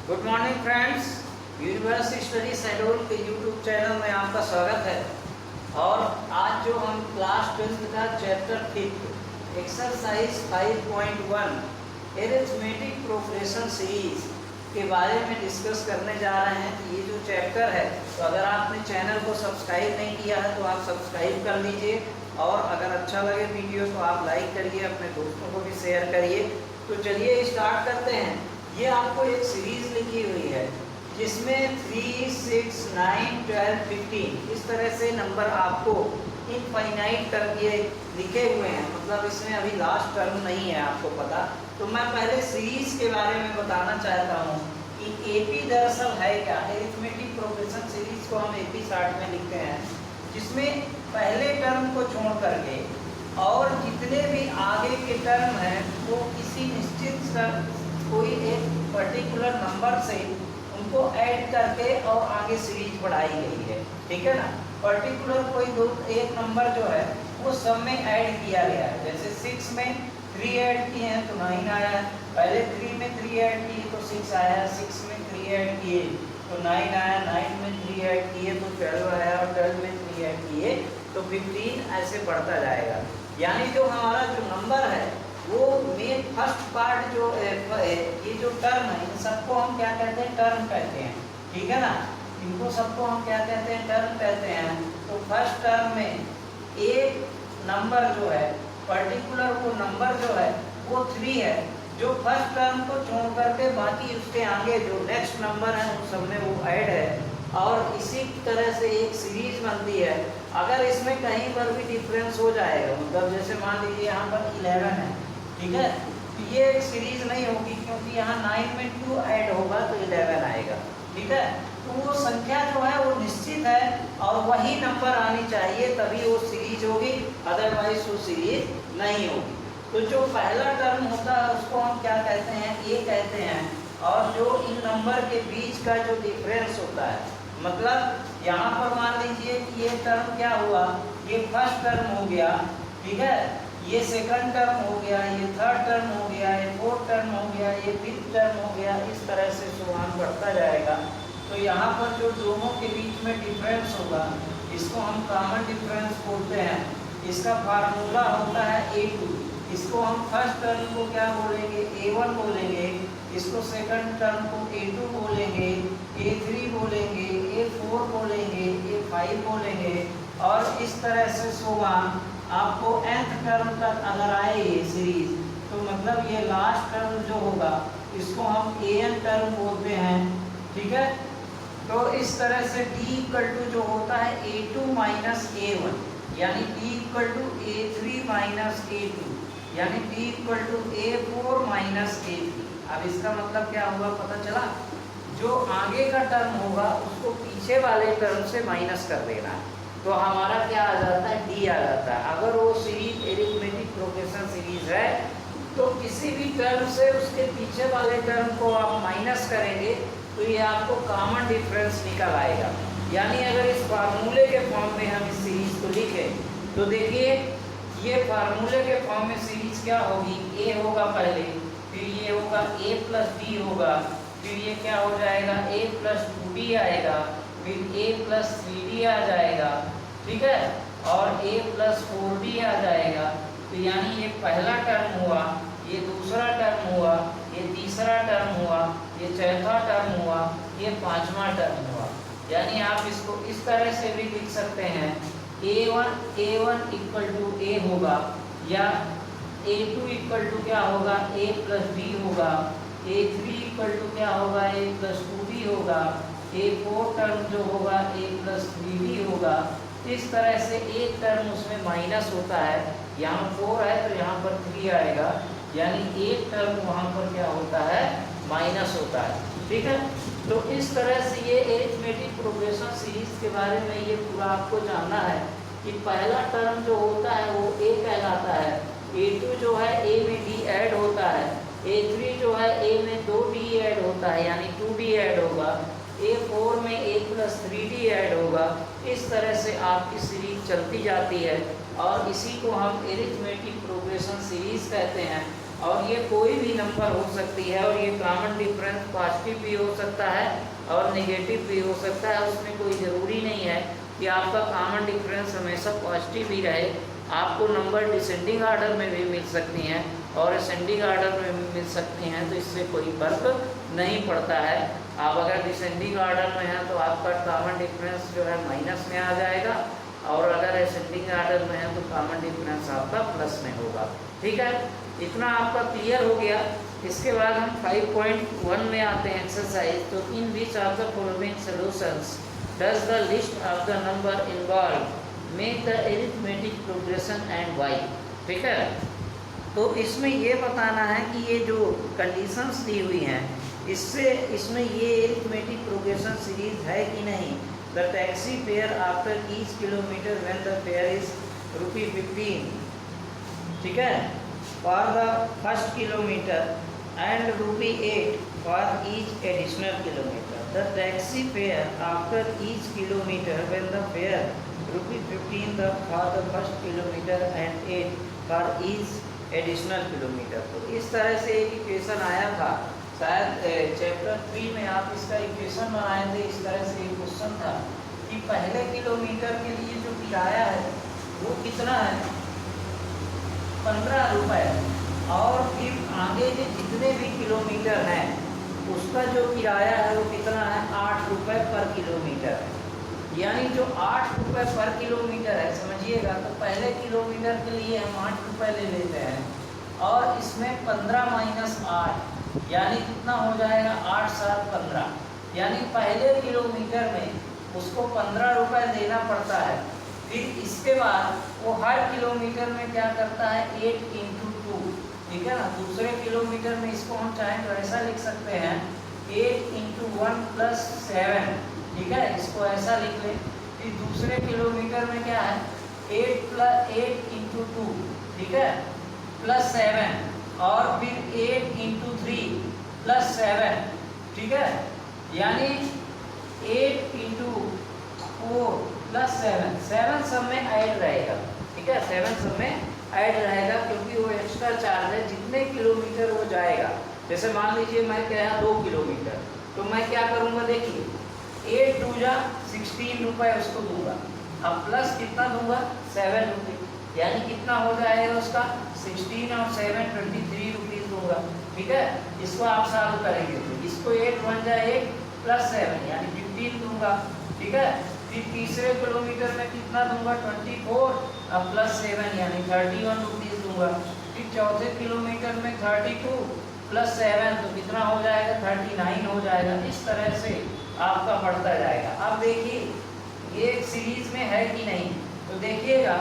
Good morning friends, university study schedule के YouTube channel में आपका स्वागत है। और आज जो हम क्लास 12 का chapter 5 exercise 5.1 arithmetic progression series के बारे में डिस्कस करने जा रहे हैं। ये जो चैप्टर है, तो अगर आपने चैनल को सब्सक्राइब नहीं किया है तो आप सब्सक्राइब कर लीजिए, और अगर अच्छा लगे वीडियो तो आप लाइक करिए, अपने दोस्तों को भी शेयर करिए। तो चलिए स्टार्ट करते हैं। ये आपको एक सीरीज लिखी हुई है जिसमें 3, 6, 9, 12, 15 इस तरह से नंबर आपको इनफाइनाइट करके लिखे हुए हैं। मतलब इसमें अभी लास्ट टर्म नहीं है, आपको पता। तो मैं पहले सीरीज के बारे में बताना चाहता हूँ कि एपी दरअसल है क्या। एरिथमेटिक प्रोग्रेशन सीरीज को हम एपी चार्ट में लिखते हैं, जिसमें पहले टर्म को छोड़ करके और जितने भी आगे के टर्म हैं वो किसी निश्चित कोई एक पर्टिकुलर नंबर से उनको ऐड करके और आगे सीरीज बढ़ाई गई है। ठीक है ना। पर्टिकुलर कोई एक नंबर जो है वो सब में ऐड किया गया है। जैसे 6 में 3 ऐड किए हैं तो 9 आया। पहले 3 में 3 ऐड किए तो 6 आया। 6 में 3 ऐड किए तो 9 आया। 9 में 3 ऐड किए तो 12 आया, और 12 में 3 ऐड किए तो 15 ऐसे बढ़ता जाएगा। यानी जो हमारा जो नंबर है वो मेन फर्स्ट पार्ट जो ये जो टर्म है, इन सबको हम क्या कहते हैं, टर्म कहते हैं। ठीक है ना। इनको सबको हम क्या कहते हैं, टर्म कहते हैं। तो फर्स्ट टर्म में एक नंबर जो है, पर्टिकुलर वो नंबर जो है वो 3 है, जो फर्स्ट टर्म को छोड़ करके बाकी उसके आगे जो नेक्स्ट नंबर है उन सब में वो ऐड है। और इसी तरह से एक सीरीज बनती है। अगर इसमें कहीं पर भी डिफरेंस हो जाएगा, मतलब जैसे मान लीजिए यहाँ पर 11 है, ठीक है, तो ये एक सीरीज नहीं होगी, क्योंकि यहाँ 9 में 2 ऐड होगा तो 11 आएगा। ठीक है। तो वो संख्या जो है वो निश्चित है और वही नंबर आनी चाहिए, तभी वो सीरीज होगी, अदरवाइज वो सीरीज नहीं होगी। तो जो पहला टर्म होता है उसको हम क्या कहते हैं, ए कहते हैं। और जो इन नंबर के बीच का जो डिफरेंस होता है, मतलब यहाँ पर मान लीजिए कि ये टर्म क्या हुआ, ये फर्स्ट टर्म हो गया, ठीक है, ये सेकंड टर्म हो गया, ये थर्ड टर्म हो गया, ये फोर्थ टर्म हो गया, ये फिफ्थ टर्म हो गया, इस तरह से सुमान बढ़ता जाएगा। तो यहाँ पर जो दोनों के बीच में डिफरेंस होगा, इसको हम कॉमन डिफरेंस बोलते हैं। इसका फार्मूला होता है A2। इसको हम फर्स्ट टर्म को क्या बोलेंगे, A1 बोलेंगे। इसको सेकंड टर्म को A2 बोलेंगे, A3 बोलेंगे, A4 बोलेंगे, A5 बोलेंगे, और इस तरह से सुमान आपको nth टर्म तक अगर आए ये सीरीज, तो मतलब ये लास्ट टर्म जो होगा इसको हम an टर्म बोलते हैं। ठीक है। तो इस तरह से d = जो होता है A2 माइनस A1, यानी d = A3 माइनस A2, यानी d = A4 माइनस A3। अब इसका मतलब क्या हुआ, पता चला। जो आगे का टर्म होगा उसको पीछे वाले टर्म से माइनस कर देना है, तो हमारा क्या आ जाता है, डी आ जाता है। अगर वो सीरीज एरिथमेटिक प्रोग्रेशन सीरीज है तो किसी भी टर्म से उसके पीछे वाले टर्म को आप माइनस करेंगे तो ये आपको कॉमन डिफरेंस निकल आएगा। यानी अगर इस फार्मूले के फॉर्म में हम इस सीरीज को लिखें तो देखिए, ये फार्मूले के फॉर्म में सीरीज क्या होगी, ए होगा पहले, फिर ये होगा a + d होगा, फिर ये क्या हो जाएगा, a + 2d आएगा, फिर a + 3d आ जाएगा। ठीक है। और a + 4d आ जाएगा। तो यानी ये पहला टर्म हुआ, ये दूसरा टर्म हुआ, ये तीसरा टर्म हुआ, ये चौथा टर्म हुआ, ये पांचवा टर्म हुआ। यानी आप इसको इस तरह से भी लिख सकते हैं, A1 = a होगा, या A2 = क्या होगा, a + b होगा, A3 = क्या होगा, a + 2b होगा, A4 टर्म जो होगा a + 3b होगा। इस तरह से एक टर्म उसमें माइनस होता है, यहाँ 4 है तो यहाँ पर 3 आएगा, यानी एक टर्म वहाँ पर क्या होता है, माइनस होता है। ठीक है। तो इस तरह से ये एरिथमेटिक प्रोग्रेशन सीरीज के बारे में ये पूरा आपको जानना है कि पहला टर्म जो होता है वो a कहलाता है, A2 जो है a में d ऐड होता है, A3 जो है a में 2d ऐड होता है, यानी 2d ऐड होगा, A4 में a + 3d ऐड होगा। इस तरह से आपकी सीरीज चलती जाती है, और इसी को हम एरिथमेटिक प्रोग्रेशन सीरीज कहते हैं। और ये कोई भी नंबर हो सकती है, और ये कॉमन डिफरेंस पॉजिटिव भी हो सकता है और नेगेटिव भी हो सकता है। उसमें कोई ज़रूरी नहीं है कि आपका कॉमन डिफरेंस हमेशा पॉजिटिव ही रहे। आपको नंबर डिसेंडिंग ऑर्डर में भी मिल सकती हैं और असेंडिंग ऑर्डर में भी मिल सकती हैं, तो इससे कोई फर्क नहीं पड़ता है। आप अगर डिसेंडिंग ऑर्डर में हैं तो आपका कॉमन डिफरेंस जो है माइनस में आ जाएगा, और अगर असेंडिंग ऑर्डर में है तो कॉमन डिफरेंस आपका प्लस में होगा। ठीक है, इतना आपका क्लियर हो गया। इसके बाद हम 5.1 में आते हैं एक्सरसाइज। तो in which of the following solutions does the list of the number involve make the arithmetic progression and why. ठीक है, तो इसमें ये बताना है कि ये जो कंडीशंस दी हुई हैं इसमें ये अरिथमेटिक प्रोग्रेशन सीरीज है कि नहीं। The taxi fare after each kilometre when the fair is ₹15, ठीक है, for the first kilometre and ₹8 for each additional kilometre. The taxi fare after each kilometre when the fair ₹15 for the first kilometre and 8 for each additional kilometre. तो इस तरह से एक equation आया था, शायद चैप्टर 3 में आप इसका इक्वेशन बनाए थे। इस तरह से एक क्वेश्चन था कि पहले किलोमीटर के लिए जो किराया है वो कितना है, ₹15, और फिर आगे के जितने भी किलोमीटर हैं उसका जो किराया है वो कितना है, ₹8 पर किलोमीटर है। यानी जो ₹8 पर किलोमीटर है, समझिएगा, तो पहले किलोमीटर के लिए हम ₹8 ले लेते हैं और इसमें 15 माइनस 8 यानी कितना हो जाएगा, 8 7 15। यानी पहले किलोमीटर में उसको ₹15 देना पड़ता है। फिर इसके बाद वो हर किलोमीटर में क्या करता है, 8 × 2, ठीक है ना। दूसरे किलोमीटर में इसको हम चाहें तो ऐसा लिख सकते हैं 8 × 1 + 7, ठीक है, इसको ऐसा लिख लें। फिर दूसरे किलोमीटर में क्या है, 8 × 2, ठीक है, +7, और फिर 8 × 3 + 7, ठीक है, यानी 8 × 4 + 7, 7 सब में ऐड रहेगा, ठीक है, 7 सब में ऐड रहेगा क्योंकि वो एक्स्ट्रा चार्ज है जितने किलोमीटर वो जाएगा। जैसे मान लीजिए मैं गया 2 किलोमीटर, तो मैं क्या करूँगा, देखिए 8 × 2 = 16 रुपये उसको दूंगा, अब प्लस कितना दूंगा, 7 रुपये, यानी कितना हो जाएगा उसका 16 और 7 23 रुपीज़ दूंगा। ठीक है, इसको आप सॉल्व करेंगे तो इसको 8 × 1 = 8 + 7 यानी 15 दूंगा। ठीक है, फिर तीसरे किलोमीटर में कितना दूंगा, 24 और +7 यानी 31 रुपीज़ दूंगा। फिर चौथे किलोमीटर में 32 + 7 तो कितना हो जाएगा, 39 हो जाएगा। इस तरह से आपका बढ़ता जाएगा। अब देखिए ये एक सीरीज में है कि नहीं, तो देखिएगा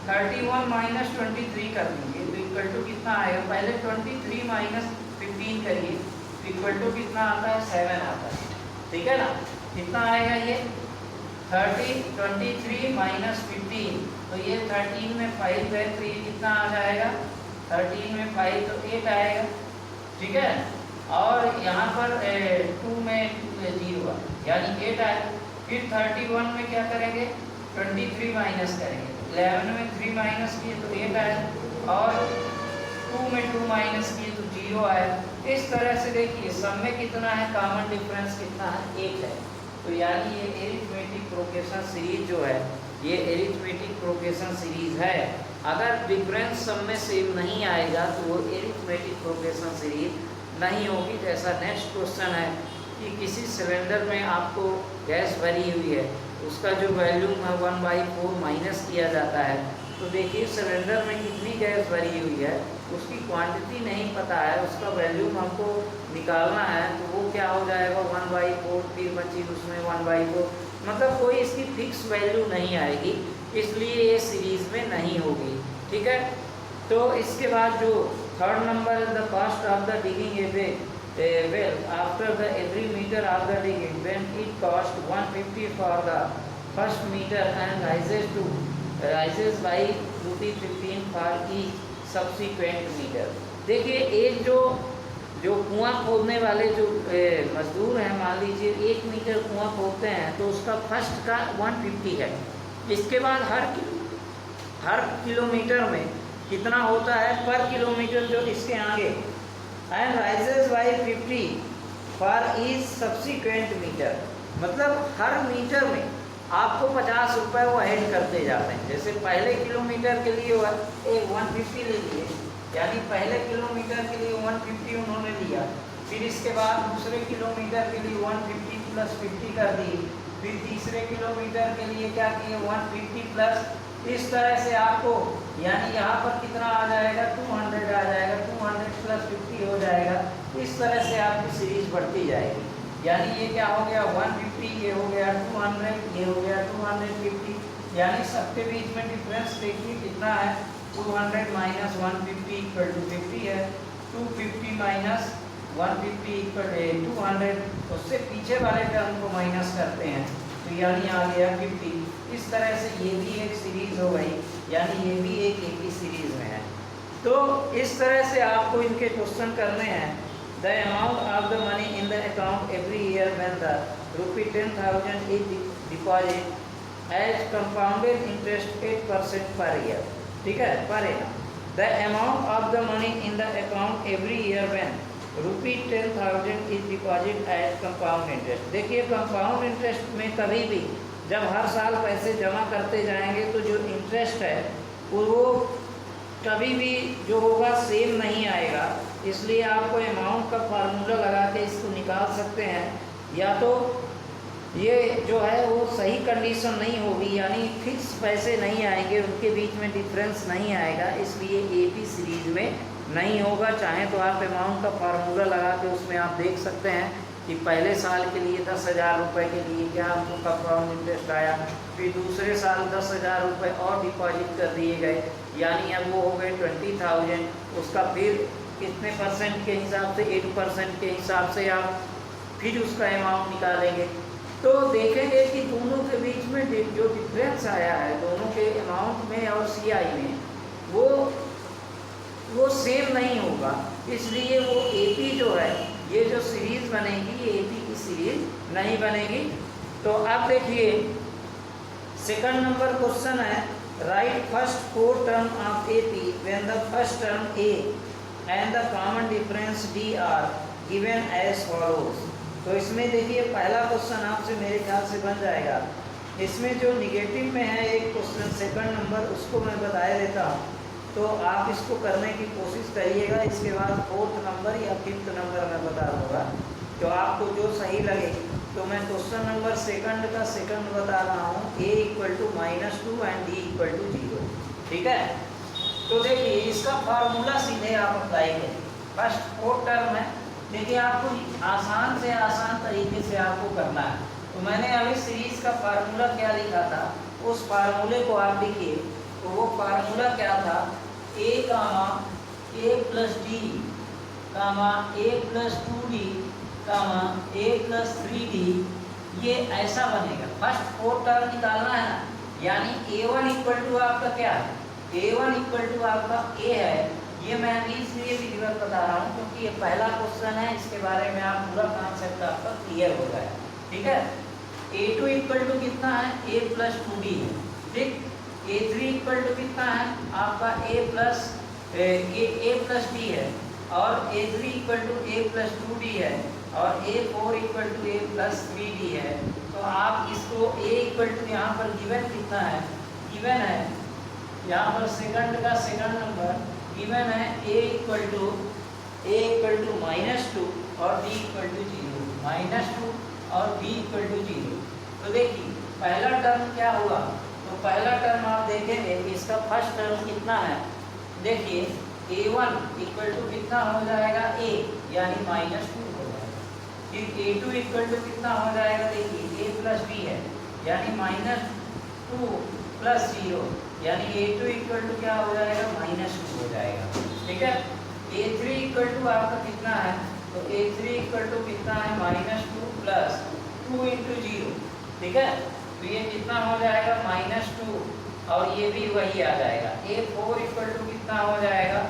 31 - 23 कर देंगे तो इक्वल टू कितना आएगा, पहले 23 - 15 करिए तो इक्वल टू कितना आता है, 7 आता है। ठीक है ना, कितना आएगा ये 23 - 15, तो ये 13 में 5 है तो ये कितना आ जाएगा, 13 में 5 तो 8 आएगा। ठीक है, और यहाँ पर 2 में 0 यानी 8 आएगा। फिर 31 में क्या करेंगे, 23 माइनस करेंगे, 11 में 3 माइनस किए तो 8 आएगा, और 2 में 2 माइनस किए तो 0 आएगा। इस तरह से देखिए सब में कितना है, कॉमन डिफरेंस कितना है, 1 है। तो यानी ये एरिथमेटिक प्रोग्रेशन सीरीज जो है ये एरिथमेटिक प्रोग्रेशन सीरीज है। अगर डिफरेंस सब में सेम नहीं आएगा तो वो एरिथमेटिक प्रोग्रेशन सीरीज नहीं होगी। जैसा नेक्स्ट क्वेश्चन है कि किसी सिलेंडर में आपको गैस भरी हुई है, उसका जो वॉल्यूम है 1/4 माइनस किया जाता है, तो देखिए सिलेंडर में कितनी गैस भरी हुई है उसकी क्वांटिटी नहीं पता है, उसका वॉल्यूम हमको निकालना है, तो वो क्या हो जाएगा 1/4, फिर बची उसमें 1/4, मतलब कोई इसकी फिक्स वैल्यू नहीं आएगी, इसलिए ये सीरीज में नहीं होगी। ठीक है, तो इसके बाद जो थर्ड नंबर है, the cost of the digging a well after the every metre of the digging when it cost 150 for the first metre and rises by ₹15 for each subsequent metre. देखिए एक जो कुआं खोदने वाले जो मजदूर हैं, मान लीजिए 1 मीटर कुआं खोदते हैं तो उसका फर्स्ट का 150 है। इसके बाद हर किलोमीटर में कितना होता है पर किलोमीटर जो इसके आगे, and rises by 50 for each subsequent metre, मतलब हर मीटर में आपको 50 रुपये वो ऐड करते जाते हैं। जैसे पहले किलोमीटर के लिए एक 150 ले लिए, यानी पहले किलोमीटर के लिए 150 उन्होंने लिया, फिर इसके बाद दूसरे किलोमीटर के लिए 150 प्लस 50 कर दी, फिर तीसरे किलोमीटर के लिए क्या किए 150 प्लस, इस तरह से आपको, यानी यहाँ पर कितना आ जाएगा 200 आ जाएगा, 200 प्लस 50 हो जाएगा। इस तरह से आपकी सीरीज बढ़ती जाएगी। यानी ये क्या हो गया 150, ये हो गया 200, ये हो गया 250, यानी सबके बीच में डिफरेंस देखिए कितना है, 200 माइनस 150 इक्वल टू 50 है, 250 माइनस 150 इक्वल 200, उससे पीछे वाले टर्म को माइनस करते हैं तो यानी आ गया 50। इस तरह से ये भी एक सीरीज हो गई, यानी ये भी एक ही सीरीज में है। तो इस तरह से आपको इनके क्वेश्चन करने हैं। The amount of the money in the account every year when the ₹10,000 is deposit as compounded interest 8% per year, ठीक है, per annum. The amount of the money in the account every year when ₹10,000 is deposit as compound interest. देखिए compound interest में कभी भी जब हर साल पैसे जमा करते जाएंगे तो जो इंटरेस्ट है वो कभी भी जो होगा सेम नहीं आएगा, इसलिए आपको अमाउंट का फार्मूला लगा के इसको निकाल सकते हैं। या तो ये जो है वो सही कंडीशन नहीं होगी, यानी फिक्स पैसे नहीं आएंगे, उनके बीच में डिफरेंस नहीं आएगा, इसलिए ए बी सीरीज में नहीं होगा। चाहे तो आप अमाउंट का फार्मूला लगा के उसमें आप देख सकते हैं कि पहले साल के लिए 10,000 रुपये के लिए क्या हमको कंपाउंड इंटरेस्ट आया, फिर दूसरे साल 10,000 रुपये और डिपॉजिट कर दिए गए, यानी अब वो हो गए 20,000, उसका फिर कितने परसेंट के हिसाब से 8% के हिसाब से आप फिर उसका अमाउंट निकालेंगे तो देखेंगे कि दोनों के बीच में जो डिफरेंस आया है दोनों के अमाउंट में और सीआई में वो सेम नहीं होगा, इसलिए वो एपी जो है ये जो सीरीज बनेगी ये एपी की सीरीज नहीं बनेगी। तो अब देखिए सेकंड नंबर क्वेश्चन है, right first 4 term of AP when the first term A and the common difference D are given as follows. तो इसमें देखिए पहला क्वेश्चन आपसे मेरे ख्याल से बन जाएगा। इसमें जो निगेटिव में है एक क्वेश्चन सेकंड नंबर, उसको मैं बताया देता हूँ, तो आप इसको करने की कोशिश करिएगा। इसके बाद 4th नंबर या 5th नंबर मैं बता दूँगा, तो आपको जो सही लगे। तो मैं क्वेश्चन नंबर सेकंड का सेकंड बता रहा हूँ, a = -2 एंड d = 0, ठीक है। तो देखिए इसका फार्मूला सीधे आप अप्लाई करें। फर्स्ट 4 टर्म है, देखिए आपको आसान से आसान तरीके से आपको करना है। तो मैंने अभी सीरीज का फार्मूला क्या लिखा था, उस फार्मूले को आप लिखिए। तो वो फार्मूला क्या था, a, a + d, a + 2d, a + 3d, ये ऐसा बनेगा। फर्स्ट 4 टर्म निकालना है ना, यानी a1 = आपका क्या है, a1 = आपका a है। ये मैं इसलिए भी विवरण बता रहा हूँ क्योंकि ये पहला क्वेश्चन है, इसके बारे में आप पूरा कॉन्सेप्ट आपका क्लियर हो जाए, ठीक है। a2 = कितना है, a + 2d है, ठीक। a3 = कितना है आपका a + d है, और a3 = a + 2d है, और a4 = a + 3d है। तो आप इसको a = यहाँ पर गिवन कितना है, गिवन है यहाँ पर सेकंड का सेकंड नंबर गिवन है a = -2 और b = 0, -2 और b = 0। तो देखिए पहला टर्म क्या हुआ, तो पहला टर्म आप देखेंगे कि इसका फर्स्ट टर्म कितना है। देखिए a1 = कितना हो जाएगा a, यानी -2 हो जाएगा। फिर a2 = कितना हो जाएगा, देखिए a + b है, यानी -2 + 0, यानी a2 = क्या हो जाएगा, -2 हो जाएगा, ठीक है। a3 = आपका कितना है, तो a3 = कितना है, -2 + 2 × 0, ठीक है। तो ये कितना हो जाएगा, -2, और ये भी वही आ जाएगा। a4 = कितना हो जाएगा,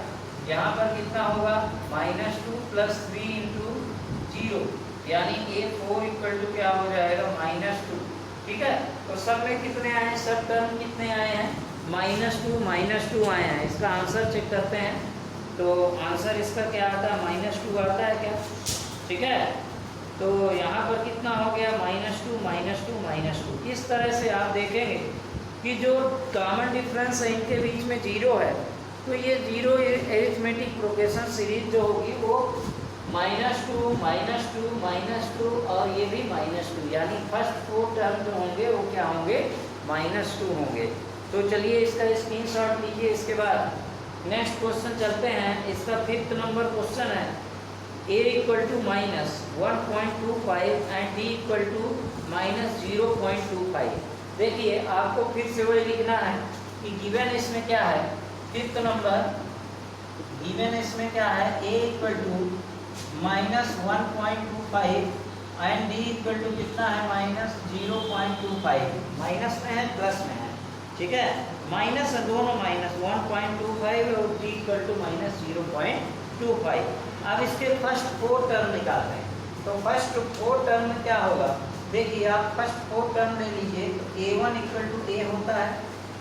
यहाँ पर कितना होगा, -2 + 3 × 0, यानी a4 = क्या हो जाएगा, -2, ठीक है। तो सब में कितने आए हैं, सब टर्म कितने आए हैं, -2 आए हैं। इसका आंसर चेक करते हैं, तो आंसर इसका क्या आता है, -2 आता है क्या, ठीक है। तो यहाँ पर कितना हो गया -2 -2 -2। इस तरह से आप देखेंगे कि जो कॉमन डिफरेंस है इनके बीच में 0 है, तो ये 0 एरिथमेटिक प्रोग्रेशन सीरीज जो होगी वो -2 -2 -2 और ये भी -2, यानी फर्स्ट 4 टर्म जो होंगे वो क्या होंगे, -2 होंगे। तो चलिए इसका स्क्रीनशॉट लीजिए। इसके बाद नेक्स्ट क्वेश्चन चलते हैं। इसका 5th नंबर क्वेश्चन है a = -1.25 एंड d = -0.25। देखिए आपको फिर से वही लिखना है कि गिवन इसमें क्या है, 5th नंबर गिवन इसमें क्या है, a = -1.25 एंड d = कितना है, -0.25। माइनस में है प्लस में है, ठीक है, माइनस है दोनों, -1.25 और d = -0.25। अब इसके फर्स्ट 4 टर्म निकालते हैं। तो फर्स्ट 4 टर्म में क्या होगा, देखिए आप फर्स्ट 4 टर्म ले लीजिए। तो a1 = a होता है,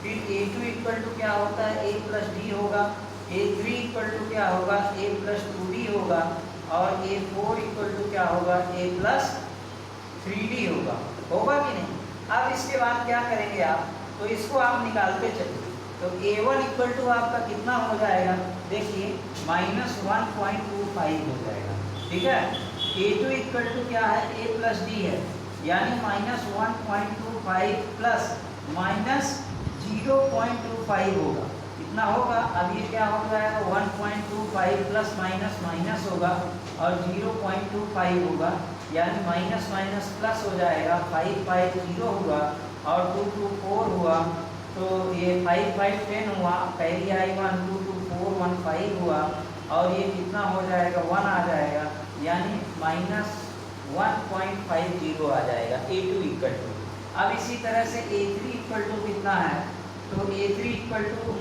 फिर a2 = क्या होता है, a + d होगा, a3 = क्या होगा, a + 2d होगा, और a4 = क्या होगा, a + 3d होगा। होगा कि नहीं? अब इसके बाद क्या करेंगे आप, तो इसको आप निकालते चलिए। तो a1 = आपका कितना हो जाएगा, देखिए -1.25 हो जाएगा, ठीक है। a2 = क्या है, a + d है, यानी -1.25 प्लस -0.25 होगा, कितना होगा, अब ये क्या हो जाएगा, 1.25 प्लस माइनस माइनस होगा और 0.25 होगा, यानी माइनस माइनस प्लस हो जाएगा, 5 5 0 हुआ और 2 2 4 हुआ। तो ये 5 5 10 हुआ, कैरी आई 1, 2 2 4 1 5 हुआ, और ये कितना हो जाएगा, 1 आ जाएगा, यानी -1.50 आ जाएगा a2 = अब इसी तरह से a3 = कितना है, तो a3 =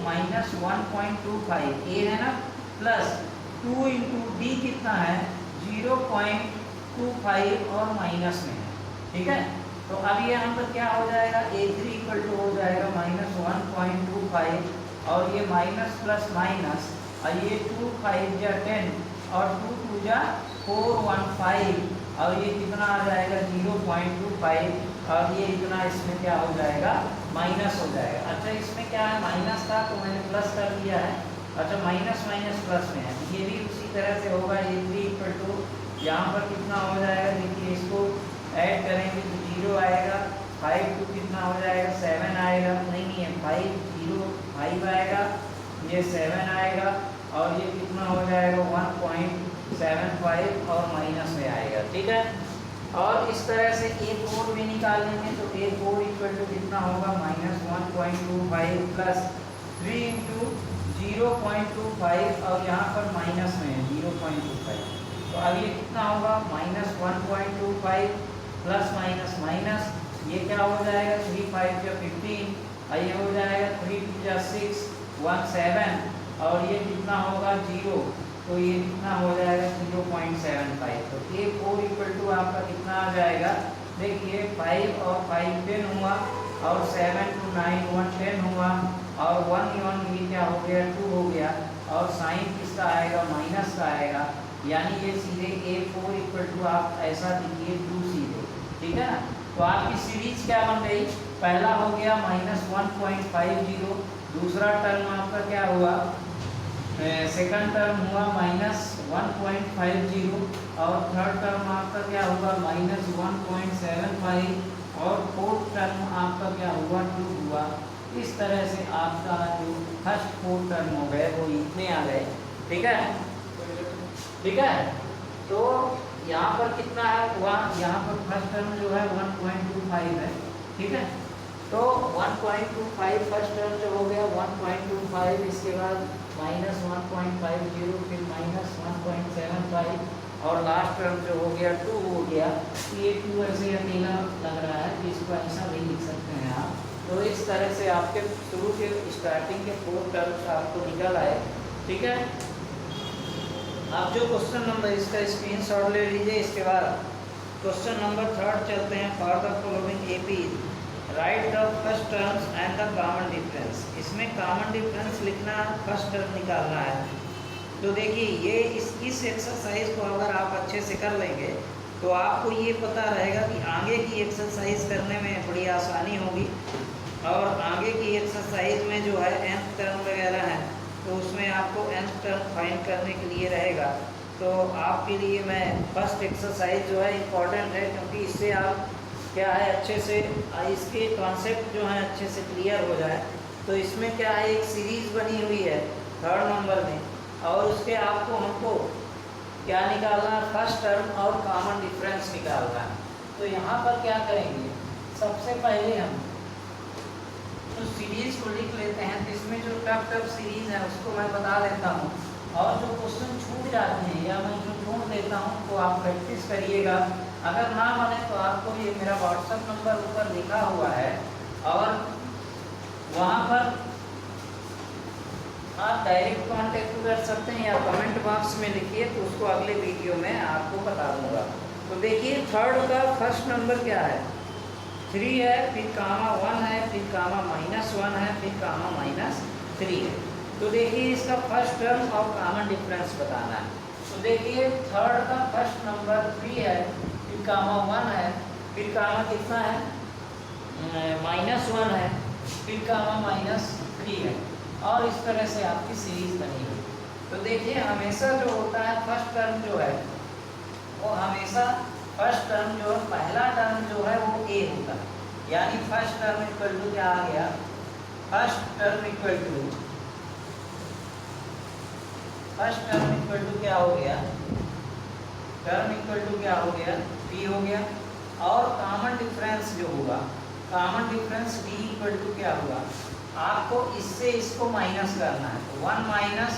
-1.25 a है ना, प्लस 2 × d कितना है, 0.25 और माइनस में है, ठीक है। तो अब ये यहाँ पर क्या हो जाएगा, a3 = हो जाएगा -1.25 और ये माइनस प्लस माइनस, और ये 2 5 जा 10 और 2 2 जा 4 1 5, और ये कितना आ जाएगा, 0.25, और ये इतना इसमें क्या हो जाएगा, माइनस हो जाएगा। अच्छा इसमें क्या है, माइनस था तो मैंने प्लस कर दिया है। अच्छा माइनस माइनस प्लस में है, ये भी उसी तरह से होगा। a3 = यहाँ पर कितना हो जाएगा, देखिए इसको ऐड करेंगे तो 0 आएगा, 5 2 कितना हो जाएगा, 7 आएगा, नहीं है 5 0 5 आएगा, ये 7 आएगा, और ये कितना हो जाएगा, 1.75 और माइनस में आएगा, ठीक है। और इस तरह से a4 भी निकालेंगे। तो a4 = कितना होगा, -1.25 प्लस 3 × 0.25, और यहाँ पर माइनस में है 0.25। तो अब ये कितना होगा, -1.25 प्लस माइनस माइनस, ये क्या हो जाएगा, 3 5 जा 15, और ये हो जाएगा 3 2 जा 6 1 7, और ये कितना होगा, 0, तो ये कितना हो जाएगा, 0.75। तो a4 = आपका कितना आ जाएगा, देखिए 5 और 5 10 हुआ, और 7 2 9 1 10 हुआ, और 1 1 ये क्या हो गया, 2 हो गया, और साइन किसका आएगा, माइनस का आएगा, यानी ये सीधे a4 = आप ऐसा लिखिए 2 सीधे, ठीक है ना। तो आपकी सीरीज क्या बन गई, पहला हो गया -1.50, दूसरा टर्म आपका क्या हुआ, सेकंड टर्म हुआ -1.50, और थर्ड टर्म आपका क्या हुआ, -1.75, और फोर्थ टर्म आपका क्या हुआ, 2 हुआ। इस तरह से आपका जो फर्स्ट 4 टर्म हो गए वो इतने आ गए, ठीक है, ठीक है। तो यहाँ पर कितना है, यहाँ पर फर्स्ट टर्म जो है 1.25 है, ठीक है। तो 1.25 फर्स्ट टर्म जो हो गया 1.25, इसके बाद -1.50, फिर -1.75, और लास्ट टर्म जो हो गया 2 हो गया। ये 2 ऐसे अकेला लग रहा है, इसको ऐसा भी लिख सकते हैं आप। तो इस तरह से आपके शुरू के स्टार्टिंग के 4 टर्म्स आपको निकल आए, ठीक है। आप जो क्वेश्चन नंबर इसका स्क्रीनशॉट ले लीजिए। इसके बाद क्वेश्चन नंबर 3 चलते हैं। For the following AP right the first terms and the common difference. इसमें कॉमन डिफरेंस लिखना, फर्स्ट टर्म निकालना है। तो देखिए ये इस एक्सरसाइज को अगर आप अच्छे से कर लेंगे तो आपको ये पता रहेगा कि आगे की एक्सरसाइज करने में बड़ी आसानी होगी। और आगे की एक्सरसाइज में जो है nth टर्म वगैरह है तो उसमें आपको nth टर्म फाइंड करने के लिए रहेगा। तो आपके लिए मैं फर्स्ट एक्सरसाइज जो है इम्पॉर्टेंट है, क्योंकि इससे आप क्या है अच्छे से इसके कॉन्सेप्ट जो है अच्छे से क्लियर हो जाए। तो इसमें क्या है, एक सीरीज बनी हुई है 3rd नंबर में, और उसके आपको हमको क्या निकालना है, फर्स्ट टर्म और कॉमन डिफरेंस निकालना है। तो यहाँ पर क्या करेंगे, सबसे पहले हम तो सीरीज को लिख लेते हैं। तो इसमें जो टफ सीरीज है उसको मैं बता देता हूँ, और जो क्वेश्चन छूट जाते हैं या मैं जो छोड़ देता हूँ वो आप प्रैक्टिस करिएगा। अगर ना बने तो आपको ये मेरा व्हाट्सएप नंबर ऊपर लिखा हुआ है, और वहाँ पर आप डायरेक्ट कांटेक्ट कर सकते हैं या कमेंट बॉक्स में लिखिए, तो उसको अगले वीडियो में आपको बता दूंगा। तो देखिए 3rd का फर्स्ट नंबर क्या है, 3 है, फिर कामा 1 है, फिर कामा -1 है, फिर कामा -3 है। तो देखिए इसका फर्स्ट टर्म और कॉमन डिफरेंस बताना है। तो देखिए 3rd का फर्स्ट नंबर 3 है, फिर कामा 1 है, फिर कामा कितना है -1 है, फिर कामा -3 है, और इस तरह से आपकी सीरीज बनी है। तो देखिए हमेशा जो होता है फर्स्ट टर्म जो है वो हमेशा फर्स्ट टर्म जो है पहला टर्म जो है वो ए होता है, यानी फर्स्ट टर्म इक्वल टू क्या आ गया, फर्स्ट टर्म इक्वल टू क्या हो गया, टर्म इक्वल टू क्या हो गया, पी हो गया। और कॉमन डिफरेंस जो होगा, common difference D equal to क्या होगा, आपको इससे इसको माइनस करना है। तो 1 माइनस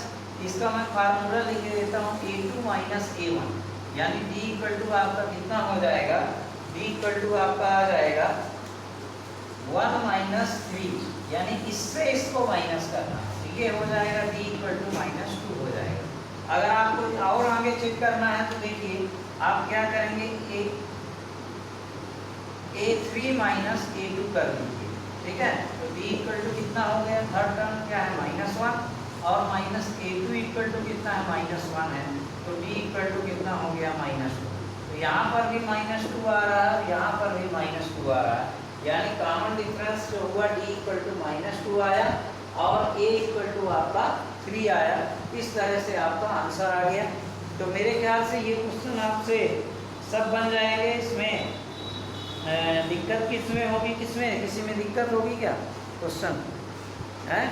इसका मैं फार्मूला लिख देता हूँ, a2 माइनस a1, यानी d इक्वल टू आपका कितना हो जाएगा, d इक्वल टू आपका आ जाएगा 1 माइनस 3, यानी इससे इसको माइनस करना है, तो ये हो जाएगा d इक्वल टू -2 हो जाएगा। अगर आपको और आगे चेक करना है तो देखिए आप क्या करेंगे, a3 माइनस a2 कर दीजिए, ठीक है। तो d इक्वल टू कितना हो गया, थर्ड टर्म क्या है -1, और माइनस a2 इक्वल टू कितना है -1 है, तो d इक्वल टू कितना हो गया -2। तो यहाँ पर भी -2 आ रहा है, यहाँ पर भी -2 आ रहा है, यानी कॉमन डिफरेंस जो हुआ d इक्वल टू -2 आया, और a इक्वल टू आपका 3 आया। इस तरह से आपका आंसर आ गया। तो मेरे ख्याल से ये क्वेश्चन आपसे सब बन जाएंगे। इसमें दिक्कत किसमें होगी, किसी में दिक्कत होगी क्या क्वेश्चन है?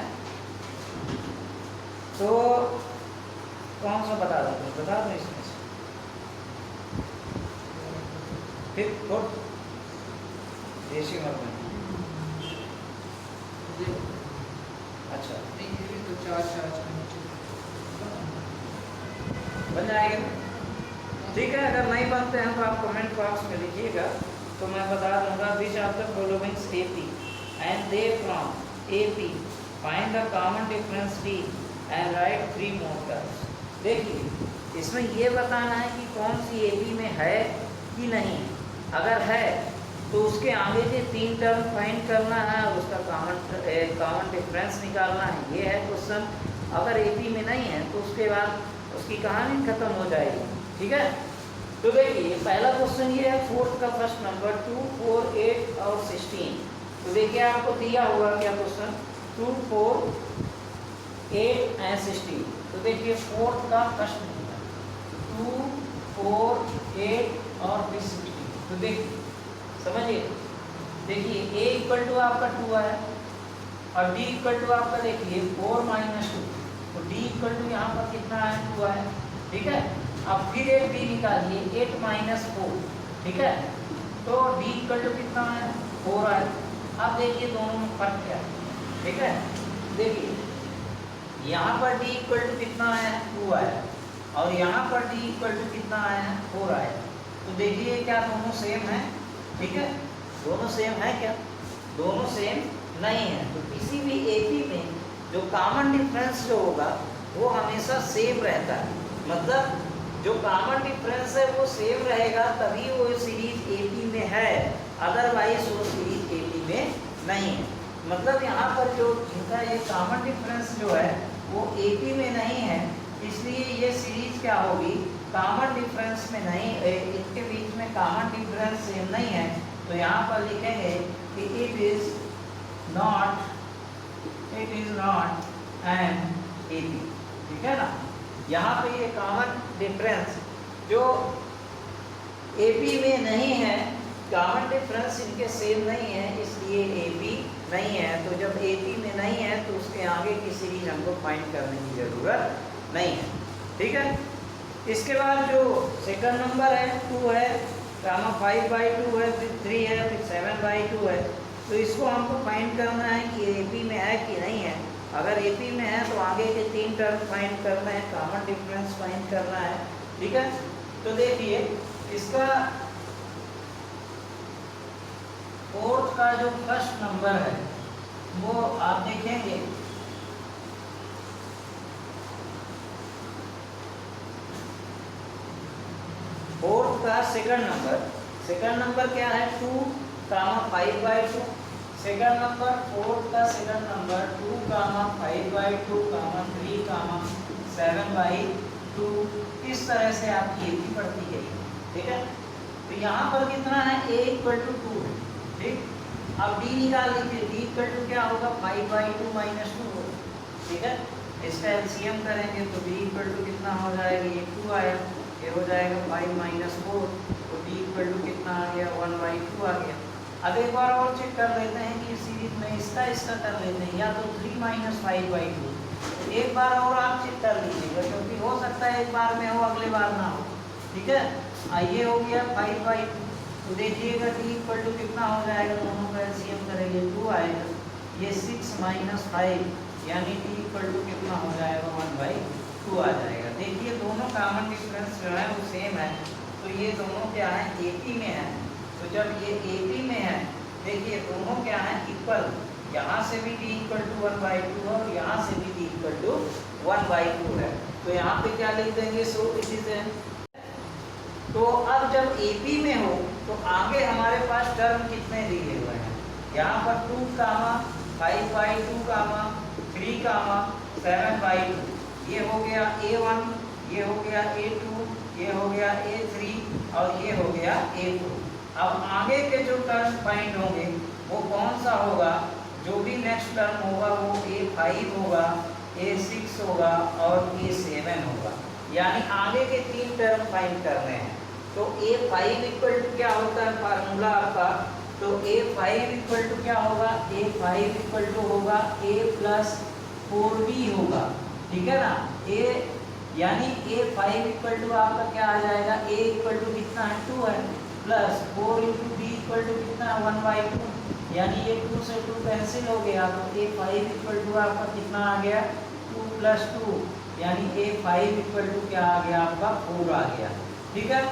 तो कौन सा बता दो इसमें से, फिर देशी मत में। अच्छा तो 4 बन जाएगा, ठीक है। अगर नहीं बनते हैं तो आप कमेंट बॉक्स में लिखिएगा, तो मैं बता दूंगा। विच of the following AP and they from AP find the common difference D and right 3 more terms. देखिए इसमें ये बताना है कि कौन सी AP में है कि नहीं। अगर है तो उसके आगे के 3 टर्म फाइंड करना है और उसका कॉमन डिफरेंस निकालना है, ये है क्वेश्चन। अगर AP में नहीं है तो उसके बाद उसकी कहानी खत्म हो जाएगी, ठीक है। तो देखिए पहला क्वेश्चन ये है, 4th का फर्स्ट नंबर 2, 4, 8 और 16। तो देखिए आपको दिया हुआ क्या क्वेश्चन, 2, 4, 8 एंड 16। तो देखिए 4th का फर्स्ट नंबर 2, 4, 8 और फिर 16। तो देखिए समझिए, देखिए a इक्वल टू आपका 2 है, और d इक्वल टू आपका देखिए 4 माइनस 2, तो d इक्वल टू यहाँ पर कितना है, 2 है, ठीक है। अब फिर एक d निकालिए, 8 माइनस 4, ठीक है। तो d इक्वल टू कितना है, 4 है। अब देखिए दोनों में फर्क क्या है, ठीक है। देखिए यहाँ पर d इक्वल टू कितना है, 2 है, और यहाँ पर d इक्वल टू कितना है, 4 है। तो देखिए क्या दोनों सेम है, ठीक है। दोनों सेम है क्या, दोनों सेम नहीं है। तो किसी भी AP में जो कॉमन डिफरेंस जो होगा वो हमेशा सेम रहता है, मतलब जो कॉमन डिफरेंस है वो सेम रहेगा, तभी वो सीरीज AP में है, अदरवाइज वो सीरीज AP में नहीं है। मतलब यहाँ पर जो इनका ये कॉमन डिफरेंस जो है वो AP में नहीं है, इसलिए ये सीरीज क्या होगी, कॉमन डिफरेंस में नहीं, इसके बीच में कॉमन डिफरेंस सेम नहीं है, तो यहाँ पर लिखेंगे कि it is not an AP. ठीक है ना, यहाँ पे ये कॉमन डिफरेंस जो एपी में नहीं है, कॉमन डिफरेंस इनके सेम नहीं है, इसलिए एपी नहीं है। तो जब एपी में नहीं है तो उसके आगे की सीरीज हमको फाइंड करने की जरूरत नहीं है। ठीक है, इसके बाद जो सेकंड नंबर है 2 है, गामा 5/2 है, फिर 3 है, फिर 7/2 है। तो इसको हमको फाइंड करना है कि एपी में है कि नहीं है। अगर एपी में है तो आगे के 3 टर्म फाइंड करना है, कॉमन डिफरेंस फाइंड करना है। ठीक है, तो देखिए इसका फोर्थ का जो फर्स्ट नंबर है वो आप देखेंगे फोर्थ का सेकंड नंबर क्या है 2, 5/2। सेकंड नंबर फोर्थ का सेकंड नंबर 2, 5/2, 3, 7/2। इस तरह से आपकी एपी पढ़ती गई। ठीक है, तो यहाँ पर कितना है a = 2 है। ठीक, अब d निकाल लीजिए, d = क्या होगा 5/2 - 2 होगा। ठीक है, इसका एलसीएम करेंगे तो d = कितना हो जाएगा, ये 2 आया, ये हो जाएगा 5 - 4, तो d = कितना आ गया 1/2 आ गया। अब एक बार और चेक कर लेते हैं कि सीरीज में इसका कर लेते हैं, या तो 3 - 5/2। एक बार और आप चेक कर लीजिएगा, क्योंकि हो सकता है एक बार में हो, अगले बार ना हो। ठीक है, ये हो गया 5/2। तो देखिएगा d = कितना हो जाएगा, दोनों का एलसीएम करेंगे 2 आएगा, ये 6 - 5 यानी d = कितना हो जाएगा 1/2 आ जाएगा। देखिए दोनों कॉमन डिफरेंस जो है वो सेम है, तो ये दोनों क्या है एपी में है। तो जब ये एपी में है, देखिए दोनों क्या है इक्वल, यहाँ से भी d = 1/2 है और यहाँ से भी d = 1/2 है। तो यहाँ पे क्या लिख देंगे, सो इट इज एन। तो अब जब एपी में हो तो आगे हमारे पास टर्म कितने दिए हुए हैं, यहाँ पर 2, 5/2, 3, 7/2। ये हो गया a1, ये हो गया a2, ये हो गया a3 और ये हो गया a4। अब आगे के जो टर्म फाइंड होंगे वो कौन सा होगा, जो भी नेक्स्ट टर्म होगा वो a5 होगा, a6 होगा और a7 होगा। यानी आगे के 3 टर्म फाइंड करने हैं। तो a5 = क्या होता है फार्मूला आपका, तो a5 = क्या होगा, a5 = होगा a + 4b होगा। ठीक है ना, a यानी a5 = आपका क्या आ जाएगा, a = कितना है 2 है, प्लस 4 × b = कितना है 1/2, यानी ये 2 से 2 कैंसिल हो गया, तो a5 = आपका कितना आ गया 2 + 2, यानी a5 = क्या आ गया आपका 4 आ गया। ठीक है,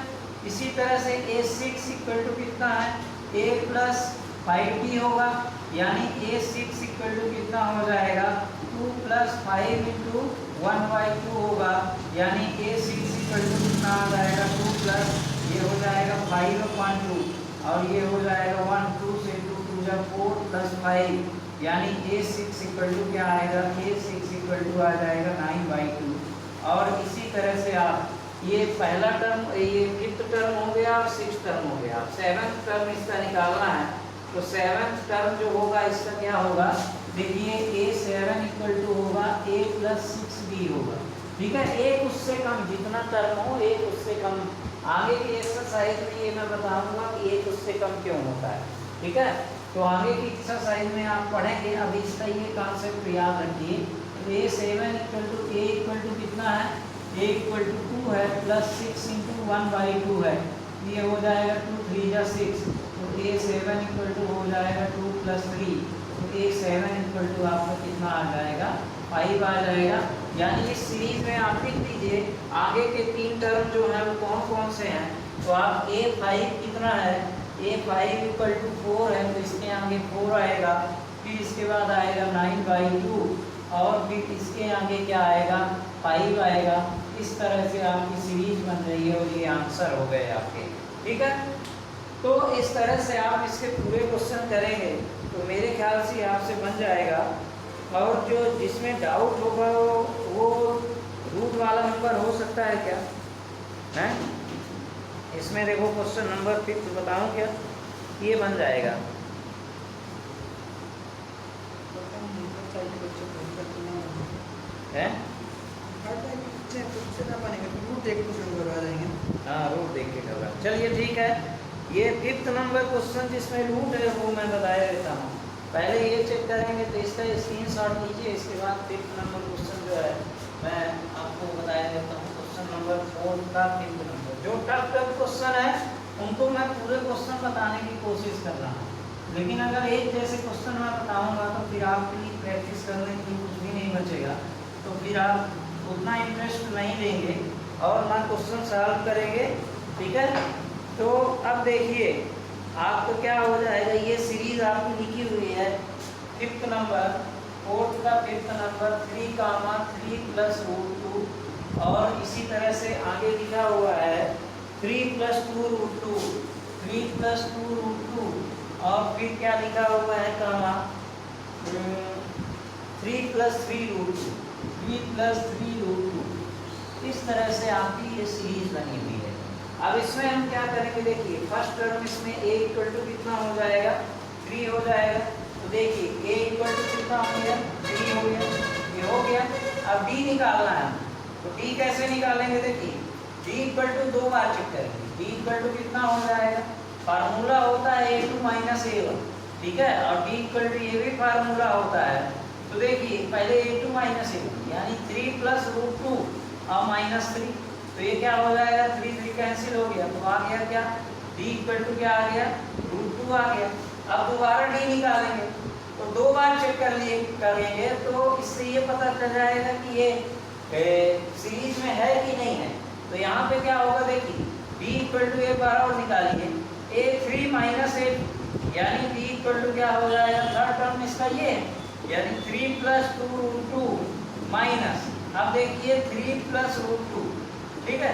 इसी तरह से a6 = कितना है a + 5b होगा, यानी a6 = कितना हो जाएगा 2 + 5 × 1/2 होगा, यानी a6 = कितना आ जाएगा 2 + ये हो जाएगा 5/2 और ये हो जाएगा 1, 2 से 2 2 4 + 5, यानी a6 = क्या आएगा, a6 = आ जाएगा 9/2। और इसी तरह से आप ये पहला टर्म, ये 5th टर्म हो गया और 6th टर्म हो गया। 7th टर्म इसका निकालना है, तो 7th टर्म जो होगा इसका क्या होगा, देखिए a7 = होगा a + 6b होगा। ठीक है, एक उससे कम, जितना टर्म हो एक उससे कम। आगे की एक्सरसाइज में ये मैं बताऊंगा कि एक उससे कम क्यों होता है। ठीक है, तो आगे की एक्सरसाइज में आप पढ़ेंगे। अभी इसका ये कॉन्सेप्ट याद रखिए, a7 = a = कितना है, a = 2 है प्लस 6 × 1/2 है, ये हो जाएगा 2 3 = 6, तो a7 = हो जाएगा 2 + 3, तो a7 = आपका कितना आ जाएगा 5 आ जाएगा। यानी इस सीरीज में आप लिख दीजिए आगे के 3 टर्म जो है वो कौन कौन से हैं। तो आप a5 कितना है, a5 = 4 है, तो इसके आगे 4 आएगा, फिर इसके बाद आएगा 9/2 और फिर इसके आगे क्या आएगा 5 आएगा। इस तरह से आपकी सीरीज बन रही है और ये आंसर हो गए आपके। ठीक है, तो इस तरह से आप इसके पूरे क्वेश्चन करेंगे तो मेरे ख्याल से आपसे बन जाएगा। और जो जिसमें डाउट होगा वो रूट वाला नंबर हो सकता है क्या, हैं। इसमें देखो क्वेश्चन नंबर 5 बताऊँ क्या, ये बन जाएगा। है हाँ, रूट देख के करवा। चलिए ठीक है, ये 5th नंबर क्वेश्चन जिसमें रूट है वो मैं बताया देता हूँ। पहले ये चेक करेंगे तो इसका स्क्रीनशॉट लीजिए, इसके बाद 5th नंबर क्वेश्चन जो है मैं आपको बताया देता हूँ। क्वेश्चन नंबर 4 का 5th नंबर, जो टफ क्वेश्चन है उनको मैं पूरे क्वेश्चन बताने की कोशिश कर रहा हूँ, लेकिन अगर एक जैसे क्वेश्चन मैं बताऊँगा तो फिर आपके लिए प्रैक्टिस करने के लिए कुछ भी नहीं बचेगा, तो फिर आप उतना इंटरेस्ट नहीं लेंगे और ना क्वेश्चन सॉल्व करेंगे। ठीक है, तो अब देखिए आपको क्या हो जाएगा, ये सीरीज आपकी लिखी हुई है 5th नंबर, 4th का 5th नंबर 3, 3 + √2, और इसी तरह से आगे लिखा हुआ है 3 + 2 √2, 3 + 2 √2, और फिर क्या लिखा हुआ है कामा 3 + 3 √2, 3 + 3 √2। इस तरह से आपकी ये सीरीज बनी हुई है। अब इसमें हम क्या करेंगे, देखिए फर्स्ट टर्म इसमें a = कितना हो जाएगा, 3 हो जाएगा। तो देखिए a = कितना हो गया, 3 हो गया, ये हो गया। अब d निकालना है, तो d कैसे निकालेंगे, देखिए d = 2 बार चेक करेंगे। d = कितना हो जाएगा, फार्मूला होता है a2 - a1, ठीक है, और d = ये भी फार्मूला होता है। तो देखिए पहले a2 - a1 यानी 3 + √2 और -3, तो ये क्या हो जाएगा, 3 3 कैंसिल हो गया, तो आ गया क्या, d = क्या आ गया, √2 आ गया। अब दोबारा d निकालेंगे, तो 2 बार चेक करेंगे तो इससे ये पता चल जाएगा कि ये सीरीज में है कि नहीं है। तो यहाँ पे क्या होगा, देखिए d = एक बार और निकालिए, a3 - a2 यानी d = क्या हो जाएगा, थर्ड टर्म इसका ये है, यानी 3 + 2 √2 माइनस, अब देखिए 3 + √2, ठीक है,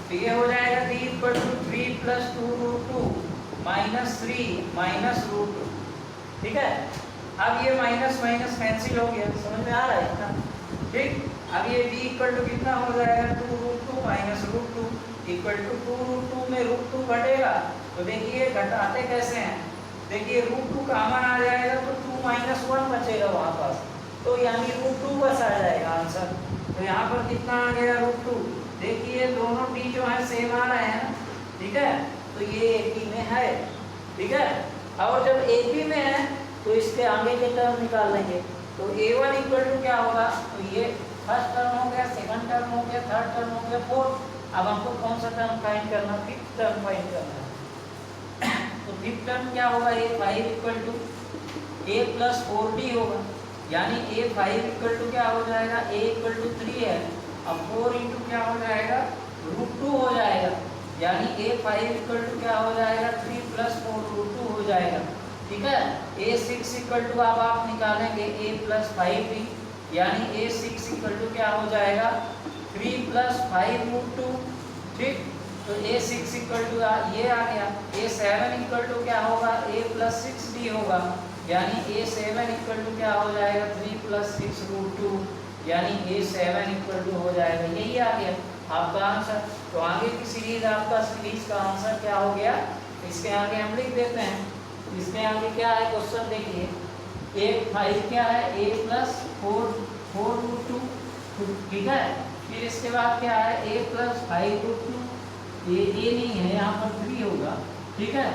तो ये हो जाएगा d = 3 + 2 √2 -3 - √2, ठीक है। अब ये माइनस माइनस कैंसिल हो गया, समझ में आ रहा है ना, ठीक। अब ये d = कितना हो जाएगा, 2 √2 - √2 = 2 √2 में √2 घटेगा, तो देखिए घटाते कैसे हैं, देखिए √2 कॉमन आ जाएगा तो 2 - 1 बचेगा वहाँ पास, तो यानी √2 बस आ जाएगा आंसर। तो यहाँ पर कितना आ गया, √2। देखिए दोनों d जो है सेम आ रहे हैं ना, ठीक है, तो ये AP में है, ठीक है। और जब AP में है तो इसके आगे के टर्म निकाल लेंगे, तो a1 = क्या होगा, तो ये फर्स्ट टर्म हो गया, सेकंड टर्म हो गया, थर्ड टर्म हो गया, फोर्थ। अब हमको कौन सा टर्म फाइंड करना, 5th टर्म फाइंड करना है। तो 5th टर्म क्या होगा, a5 = a + 4d होगा, यानी a5 = क्या हो जाएगा, a = 3 है, अब 4 × क्या हो जाएगा, √2 हो जाएगा, यानी a5 = क्या हो जाएगा, 3 + 4 √2 हो जाएगा, ठीक है। a6 = अब आप निकालेंगे a + 5d, यानी a6 = क्या हो जाएगा, 3 + 5 √2, ठीक। तो a6 = ये आ गया। a7 = क्या होगा, a + 6d होगा, यानी a7 = क्या हो जाएगा, 3 + 6 √2, यानी a7 = हो जाएगा, यही आ गया आपका आंसर। तो आगे की सीरीज आपका सीरीज का आंसर क्या हो गया, इसके आगे हम लिख देते हैं। इसके आगे क्या है क्वेश्चन, देखिए a5 क्या है, a + 4 √2, ठीक है। फिर इसके बाद क्या है, a + 5 √2, ये a नहीं है, यहाँ पर 3 होगा, ठीक है।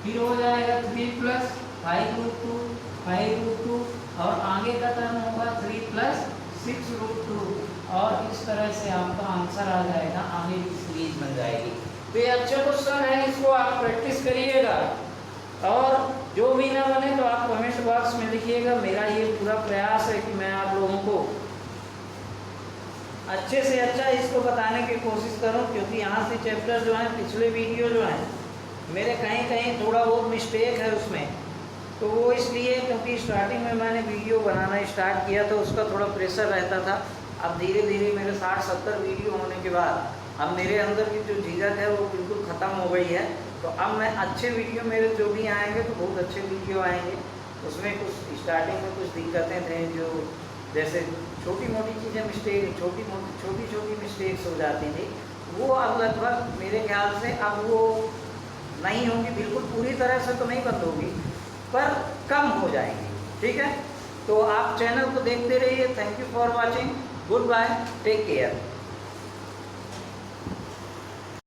फिर हो जाएगा 3 + 5 √2, 5 √2, और आगे का टर्म होगा 3 + 6 √2, और इस तरह से आपका आंसर आ जाएगा, आगे की सीरीज बन जाएगी। तो ये अच्छा क्वेश्चन है, इसको आप प्रैक्टिस करिएगा, और जो भी ना बने तो आप कमेंट बॉक्स में लिखिएगा। मेरा ये पूरा प्रयास है कि मैं आप लोगों को अच्छे से अच्छा इसको बताने की कोशिश करूं, क्योंकि यहाँ से चैप्टर जो है, पिछले वीडियो जो है मेरे कहीं कहीं थोड़ा बहुत मिस्टेक है उसमें, तो वो इसलिए क्योंकि स्टार्टिंग में मैंने वीडियो बनाना स्टार्ट किया तो उसका थोड़ा प्रेशर रहता था। अब धीरे धीरे मेरे 60-70 वीडियो होने के बाद अब मेरे अंदर की जो झिझक है वो बिल्कुल ख़त्म हो गई है। तो अब मैं अच्छे वीडियो मेरे जो भी आएंगे तो बहुत अच्छे वीडियो आएंगे। उसमें कुछ स्टार्टिंग में कुछ दिक्कतें थे, जो जैसे छोटी मोटी चीज़ें मिस्टेक छोटी छोटी मिस्टेक्स हो जाती थी, वो अब लगभग मेरे ख्याल से अब वो नहीं होंगी, बिल्कुल पूरी तरह से तो नहीं बंद होगी पर कम हो जाएंगी। ठीक है, तो आप चैनल को देखते रहिए। Thank you for watching, goodbye, take care.